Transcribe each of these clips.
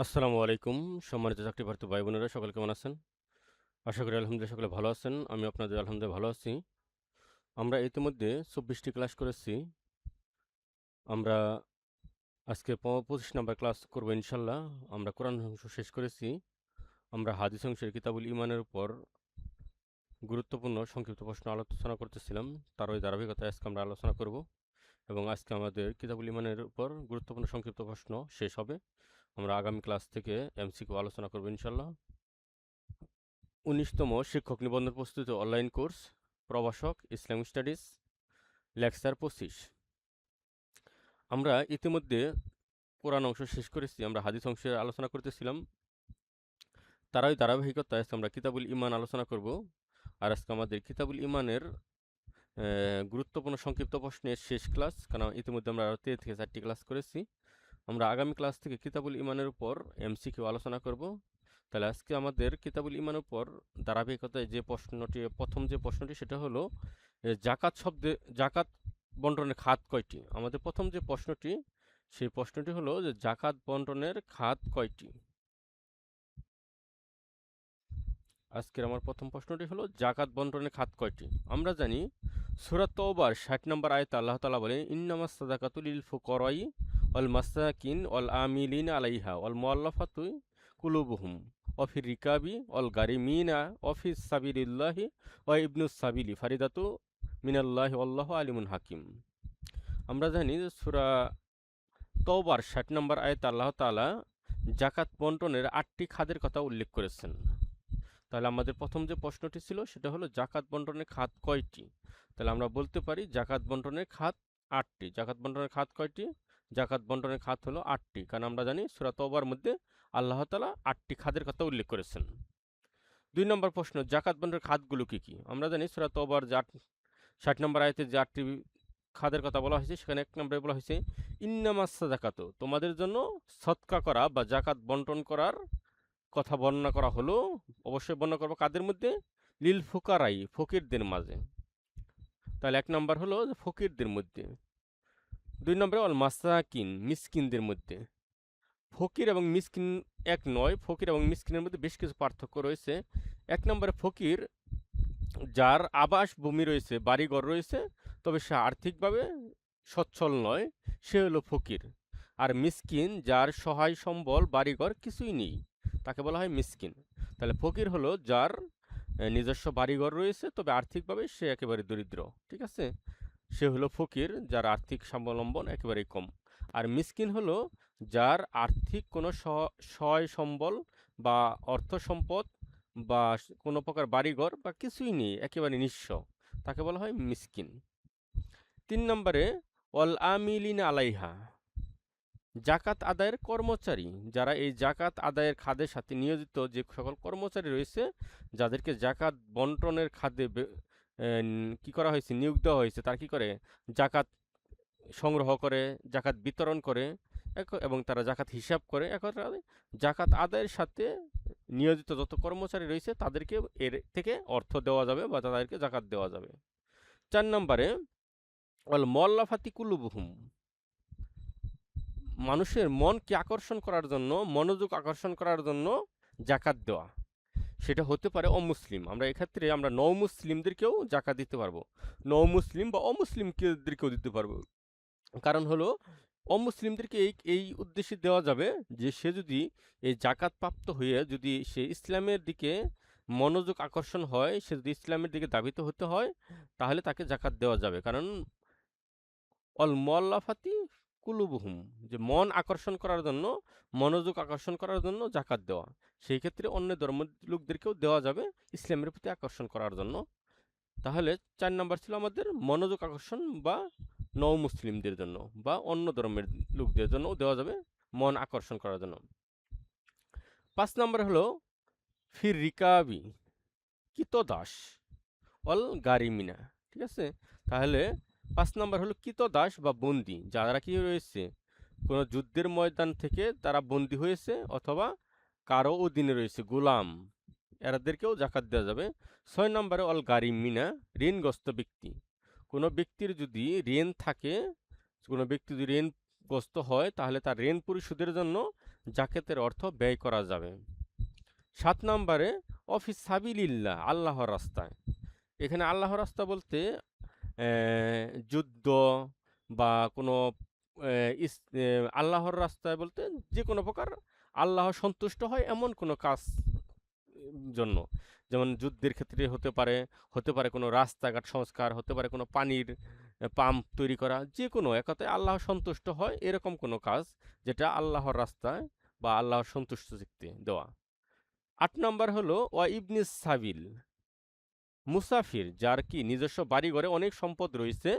আসসালামু আলাইকুম। সম্মানিত চাকরি প্রার্থী ভাই বোনেরা সকলে কেমন আছেন? আশা করি আলহামদুলিল্লাহ সকলে ভালো আছেন। আমি আপনাদের আলহামদুলিল্লাহ ভালো আছি। আমরা ইতিমধ্যে ২৪টি ক্লাস করেছি। আমরা আজকে ২৫ নাম্বার ক্লাস করব ইনশাল্লাহ। আমরা কোরআন অংশ শেষ করেছি। আমরা হাদিস অংশের কিতাবুল ঈমানের উপর গুরুত্বপূর্ণ সংক্ষিপ্ত প্রশ্ন আলোচনা করতেছিলাম। তার ওই ধারাবাহিকতায় আজকে আমরা আলোচনা করব এবং আজকে আমাদের কিতাবুল ঈমানের উপর গুরুত্বপূর্ণ সংক্ষিপ্ত প্রশ্ন শেষ হবে। আমরা আগামী ক্লাস থেকে এমসিকিউ আলোচনা করব ইনশাল্লাহ। ১৯তম শিক্ষক নিবন্ধন প্রস্তুতি অনলাইন কোর্স, প্রভাষক, ইসলামিক স্টাডিজ, লেকচার ২৫। আমরা ইতিমধ্যে কোরআন অংশ শেষ করেছি। আমরা হাদিস অংশের আলোচনা করতেছিলাম। তারই ধারাবাহিকতায় আজকে আমরা কিতাবুল ঈমান আলোচনা করব। আর আজকে আমাদের কিতাবুল ঈমানের গুরুত্বপূর্ণ সংক্ষিপ্ত প্রশ্নের শেষ ক্লাস, কারণ ইতিমধ্যে আমরা ৩ থেকে ৪টি ক্লাস করেছি। আমরা আগামী ক্লাস থেকে কিতাবুল ঈমানের উপর এমসিকিউ আলোচনা করব। তাহলে আজকে আমাদের কিতাবুল ঈমানের উপর ধারাবাহিকতায় যে প্রশ্নটি, প্রথম যে প্রশ্নটি সেটা হলো জাকাত বন্টনের খাত কয়টি? আমাদের প্রথম যে প্রশ্নটি, সেই প্রশ্নটি হলো যে জাকাত বন্টনের খাত কয়টি? আজকের আমার প্রথম প্রশ্নটি হলো জাকাত বন্টনের খাত কয়টি? আমরা জানি সূরা তওবার ৬০ নম্বর আয়াতে আল্লাহ তাআলা বলেন, ইন্নামাস সাদাকাতু লিল ফুকারাই ওয়াল মাসাকিন ওয়াল আমিলিনা আলাইহা ওয়াল মুআল্লাফাতি কুলুবুহুম ওয়া ফির রিকাবি ওয়াল গারিমিনা ওয়া ফিস সাবিলিল্লাহি ওয়া ইবনুস সাবিলি ফারিদাতু মিনাল্লাহি ওয়াল্লাহু আলিমুন হাকিম। আমরা জানি যে সূরা তওবার ৬০ নম্বর আয়াতে আল্লাহ তাআলা জাকাত বন্টনের ৮টি খাতের কথা উল্লেখ করেছেন। তাহলে আমাদের প্রথম যে প্রশ্নটি ছিল সেটা হলো জাকাত বন্টনের খাত কয়টি? তাহলে আমরা বলতে পারি জাকাত বন্টনের খাত ৮টি। জাকাত বন্টনের খাত কয়টি? জাকাত বন্টনের খাত হলো ৮টি, কারণ আমরা জানি সূরা তওবার মধ্যে আল্লাহ তাআলা ৮টি খাতের কথা উল্লেখ করেছেন। ২ নম্বর প্রশ্ন, জাকাত বন্টনের খাতগুলো কি কি? আমরা জানি সূরা তওবার ৬০ নম্বর আয়াতে যে ৮টি খাতের কথা বলা হয়েছে, সেখানে ১ নম্বরে বলা হয়েছে ইন্নামাস সাদাকাতু, তোমাদের জন্য সদকা করা বা জাকাত বন্টন করার কথা বর্ণনা করা হলো। অবশ্যই বর্ণনা করবো কাদের মধ্যে? লিল ফুকারাই, ফকিরদের মাঝে। তাহলে ১ নম্বর হলো যে ফকিরদের মধ্যে। ২ নম্বরে অল মাসাকিন, মিসকিনদের মধ্যে। ফকির এবং মিসকিন এক নয়, ফকির এবং মিসকিনের মধ্যে বেশ কিছু পার্থক্য রয়েছে। ১ নম্বরে ফকির যার আবাস ভূমি রয়েছে, বাড়িঘর রয়েছে, তবে সে আর্থিকভাবে সচ্ছল নয়, সে হলো ফকির। আর মিসকিন যার সহায় সম্বল, বাড়িঘর কিছুই নেই, তাকে বলা হয় মিসকিন। তাহলে ফকির হলো যার নিজস্ব বাড়িঘর রয়েছে, তবে আর্থিকভাবে সে একেবারে দরিদ্র। ঠিক আছে, সে হলো ফকির যার আর্থিক স্বাবলম্বন একেবারেই কম। আর মিসকিন হলো যার আর্থিক কোনো সহায় সম্বল বা অর্থ সম্পদ বা কোনো প্রকার বাড়িঘর বা কিছুই নেই, একেবারে নিঃস্ব, তাকে বলা হয় মিসকিন। ৩ নম্বরে অল আমিলিন আলাইহা, জাকাত আদায়ের কর্মচারী, যারা এই জাকাত আদায়ের খাদের সাথে নিয়োজিত যে সকল কর্মচারী রয়েছে, যাদেরকে জাকাত বন্টনের খাতে কি করা হয়েছে, নিয়োগ দেওয়া হয়েছে, তারা কি করে? জাকাত সংগ্রহ করে, জাকাত বিতরণ করে এবং তারা জাকাত হিসাব করে। এখন জাকাত আদায়ের সাথে নিয়োজিত যত কর্মচারী রয়েছে তাদেরকে এর থেকে অর্থ দেওয়া যাবে বা তাদেরকে জাকাত দেওয়া যাবে। ৪ নম্বরে অল মুআল্লাফাতি কুলুবুহুম, মানুষের মনকে আকর্ষণ করার জন্য, মনোযোগ আকর্ষণ করার জন্য জাকাত দেওয়া। সেটা হতে পারে অমুসলিম, আমরা এক্ষেত্রে আমরা নও-মুসলিমদেরকেও জাকাত দিতে পারবো, নও-মুসলিম বা অমুসলিমদেরকেও দিতে পারবো। কারণ হলো অমুসলিমদেরকে এই উদ্দেশ্যে দেওয়া যাবে যে সে যদি এই জাকাত প্রাপ্ত হয়ে যদি সে ইসলামের দিকে মনোযোগ আকর্ষণ হয়, সে যদি ইসলামের দিকে ধাবিত হতে হয়, তাহলে তাকে জাকাত দেওয়া যাবে। কারণ অল মুআল্লাফাতি কুলুবুহুম, যে মন আকর্ষণ করার জন্য, মনোযোগ আকর্ষণ করার জন্য জাকাত দেওয়া, সেই ক্ষেত্রে অন্য ধর্মের লোকদেরকেও দেওয়া যাবে ইসলামের প্রতি আকর্ষণ করার জন্য। তাহলে ৪ নম্বর ছিল আমাদের মনোযোগ আকর্ষণ বা নও মুসলিমদের জন্য বা অন্য ধর্মের লোকদের জন্য দেওয়া যাবে মন আকর্ষণ করার জন্য। ৫ নম্বর হলো ফির রিকাবি, কিতদাস, অল গারিমিনা। ঠিক আছে, তাহলে ৫ নম্বর হলো কিতদাস বা বন্দি, যারা কি রয়েছে কোনো যুদ্ধের ময়দান থেকে তারা বন্দি হয়েছে অথবা কারো অধীনে রয়েছে, গোলাম, এরাদেরকেও জাকাত দেওয়া যাবে। ৬ নম্বরে অল গারিমিনা, ঋণগ্রস্ত ব্যক্তি। কোনো ব্যক্তির যদি ঋণ থাকে, কোনো ব্যক্তি যদি ঋণগ্রস্ত হয়, তাহলে তার ঋণ পরিশোধের জন্য জাকাতের অর্থ ব্যয় করা যাবে। 7 নম্বরে অফিস সাবিলিল্লাহ, আল্লাহর রাস্তায়। এখানে আল্লাহর রাস্তা বলতে যুদ্ধ বা কোনো আল্লাহর রাস্তায় বলতে যে কোনো প্রকার আল্লাহ সন্তুষ্ট হয় এমন কোনো কাজ জন্য, যেমন যুদ্ধের ক্ষেত্রে হতে পারে কোনো রাস্তাঘাট সংস্কার, হতে পারে কোনো পানির পাম্প তৈরি করা, যে কোনো এক কথায় আল্লাহ সন্তুষ্ট হয় এরকম কোনো কাজ যেটা আল্লাহর রাস্তায় বা আল্লাহর সন্তুষ্ট চিত্তে দেওয়া। 8 নম্বর হলো ওয়া ইবনিস সাবিল, মুসাফির যার কি নিজস্ব বাড়িঘরে অনেক সম্পদ রয়েছে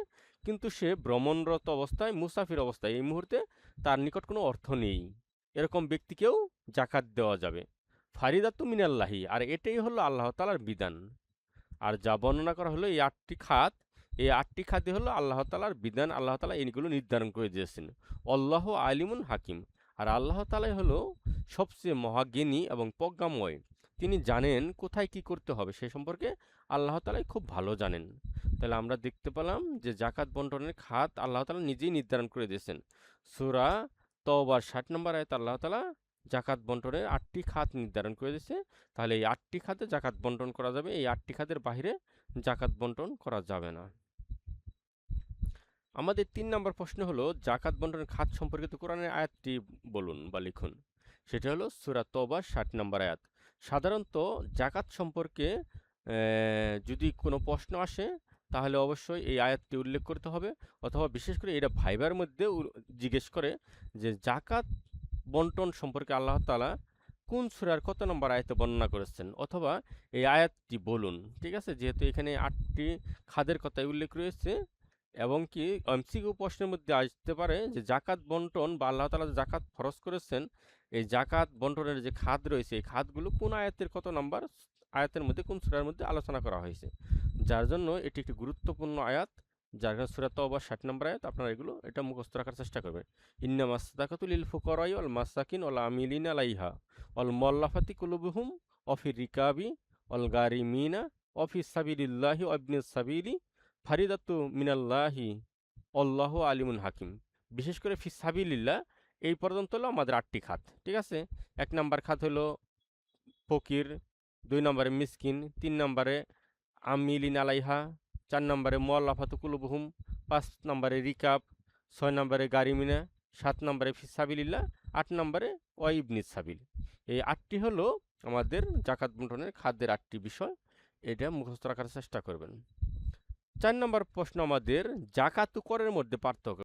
কিন্তু সে ভ্রমণরত অবস্থায়, মুসাফির অবস্থায়, এই মুহূর্তে তার নিকট কোনো অর্থ নেই, এরকম ব্যক্তিকেও জাকাত দেওয়া যাবে। ফারিদাতু মিনাল্লাহি, আর এটাই হলো আল্লাহ তাআলার বিধান। আর যা বর্ণনা করা হলো এই 8টি খাত, এই 8টি খাতই হলো আল্লাহ তাআলার বিধান, আল্লাহ তাআলা এইগুলো নির্ধারণ করে দিয়েছেন। আল্লাহু আলিমুন হাকিম, আর আল্লাহ তাআলাই হলো সবচেয়ে মহাজ্ঞানী এবং প্রজ্ঞাময়। তিনি জানেন কোথায় কি করতে হবে, সে সম্পর্কে আল্লাহ তাআলাই খুব ভালো জানেন। তাহলে আমরা দেখতে পেলাম যে জাকাত বন্টনের খাত আল্লাহ তাআলা নিজেই নির্ধারণ করে দিয়েছেন। সূরা তওবার 60 নম্বর আয়াতে আল্লাহ তাআলা জাকাত বন্টনের 8টি খাত নির্ধারণ করে দিয়েছে। তাহলে এই 8টি খাতে জাকাত বন্টন করা যাবে, এই 8টি খাতের বাহিরে জাকাত বন্টন করা যাবে না। আমাদের 3 নম্বর প্রশ্ন হলো জাকাত বন্টনের খাত সম্পর্কিত কোরআনের আয়াতটি বলুন বা লিখুন। সেটা হলো সূরা তওবা 60 নম্বর আয়াত। সাধারণত জাকাত সম্পর্কে যদি কোনো প্রশ্ন আসে তাহলে অবশ্যই এই আয়াতটি উল্লেখ করতে হবে, অথবা বিশেষ করে এটা ভাইবার মধ্যে জিজ্ঞেস করে যে জাকাত বন্টন সম্পর্কে আল্লাহ তাআলা কোন সূরার কত নম্বর আয়াতে বর্ণনা করেছেন, অথবা এই আয়াতটি বলুন। ঠিক আছে, যেহেতু এখানে 8টি খাদের কথাই উল্লেখ রয়েছে, এবং কি এমসিকিউ প্রশ্নের মধ্যে আসতে পারে যে জাকাত বন্টন বা আল্লাহ তাআলা যে জাকাত ফরজ করেছেন, এই জাকাত বন্টনের যে খাত রয়েছে এই খাতগুলো কোন আয়াতের কত নাম্বার আয়াতের মধ্যে, কোন সূরার মধ্যে আলোচনা করা হয়েছে, যার জন্য এটি একটি গুরুত্বপূর্ণ আয়াত, যার কারণে সূরা তওবা 60 নম্বর আয়াত। আপনারা এটা মুখস্থ রাখার চেষ্টা করবেন। ইন্নামাস সাদাকাতু লিল ফুকারাই ওয়াল মাসাকিন ওয়াল আমিলিনা আলাইহা ওয়াল মুআল্লাফাতি কুলুবুহুম ওয়া ফির রিকাবি ওয়াল গারিমিনা ওয়া ফিস সাবিলিল্লাহি ওয়া ইবনিস সাবিলি ফারিদাতু মিনাল্লাহি আল্লাহু আলিমুন হাকিম। বিশেষ করে ফিস সাবিলিল্লাহ এই পর্যন্ত হলো আমাদের 8টি খাত। ঠিক আছে, 1 নাম্বার খাত হলো ফকির, 2 নম্বরে মিসকিন, 3 নম্বরে আমিলিন আলাইহা, 4 নম্বরে মুআল্লাফাতু কুলুবুহুম, 5 নম্বরে রিকাব, 6 নম্বরে গারিমিনা, 7 নম্বরে ফিস সাবিলিল্লাহ, 8 নম্বরে ওয়া ইবনিস সাবিল। এই 8টি হলো আমাদের জাকাত বন্টনের খাদ্যের 8টি বিষয়, এটা মুখস্থ রাখার চেষ্টা করবেন। 4 নম্বর প্রশ্ন আমাদের জাকাত ও করের মধ্যে পার্থক্য